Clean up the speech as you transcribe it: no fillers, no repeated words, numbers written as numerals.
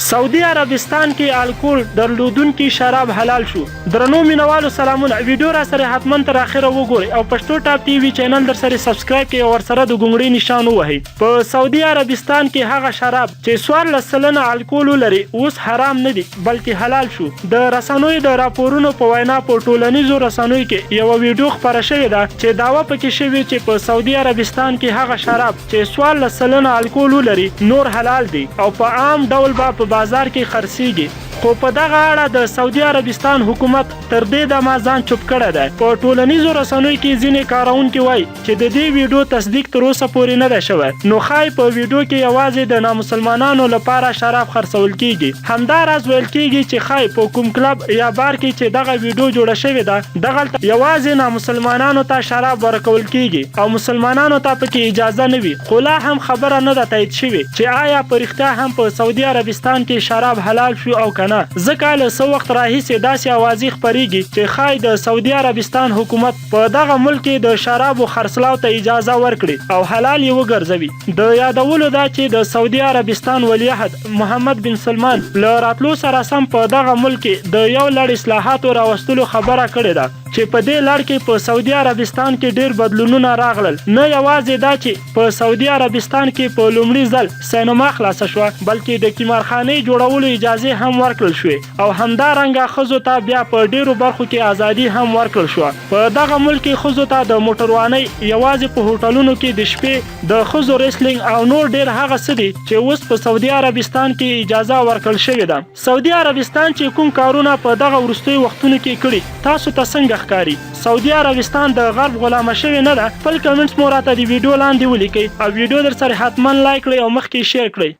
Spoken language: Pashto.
سعودي عربستان کې الکول درلودونکي شراب حلال شو. درنو مینوالو سلامونه، ویډیو را سره حتما تر اخره وګورئ او پښتو ټاپ ټي وي چینل در سره سبسکرایب کړئ او ورسره د ګونګړي نشان ووهئ. په سعودي عربستان کې هغه شراب چې 14 الکول لري اوس حرام نه دي بلکې حلال شو. د رسنیو د راپورونو په وینا په ټولنیزو رسنیو کې یو ویډیو خپره شوې ده چې داوا پکې شوی چې په سعودي عربستان کې هغه شراب چې 14 الکول لري نور حلال دي او په عام ډول په بازار کې خرڅيږي. خو په دغه اړه د سعودي عربستان حکومت تر دې د ځان چوپ کړی دی. په ټولنیزو رسنیو کې ځینې کارونکي وایي چې د دې ویډیو تصدیق تر اوسه پورې نه دی شوی، نو ښایي په ویډیو کې یوازې د نامسلمانانو لپاره شراب خرڅول کیږي. همداراز ویل کیږي چې ښایي په کوم کلب یا بار کې چې دغه ویډیو جوړه شوې ده دغلته یوازې نامسلمانانو ته شراب ورکول کیږي او مسلمانانو ته پکې اجازه نه وي. خو لا هم خبره نه ده تایید شوې چې آیا په رښتیا هم په سعودي عربستان کې شراب حلال شو او که نه. ځکه له څه وخت راهیسې داسې اوازې خپرېږي چې ښایي د سعودي عربستان حکومت په دغه ملک کې د شرابو خرڅلاو ته اجازه ورکړي او حلال یې وګرځوي. د یادولو ده چې د سعودي عربستان ولیعهد محمد بن سلمان له راتلو سره سم په دغه ملک کې د یو لړ اصلاحاتو راوستلو خبره کړې ده چې په دې لړ کې په سعودي عربستان کې ډېر بدلونونه راغلل. نه یوازې دا چې په سعودي عربستان کې په لومړي ځل سینما خلاصه شوه بلکې د قمارخانې جوړولو اجازه هم ورکړل شوې او همدارنګه ښځو ته بیا په ډېرو برخو کې ازادي هم ورکړل شوه. په دغه ملک کې ښځو ته د موټروانۍ یوازې په هوټلونو کې د شپې د ښځو ریسلینګ او نور ډېر هغه څه دي چې اوس په سعودي عربستان کې اجازه ورکړل شوې ده. سعودي عربستان چې کوم کارونه په دغه وروستیو وختونو کې کړي تاسو ته څنګه ښکاري؟ سعودي عربستان د غرب غلامه شوې نه ده؟ خپل کمنټس مو راته د ویډیو لاندې ولیکئ او ویډیو در سره حتما لایک کړئ او مخکې شیر کړئ.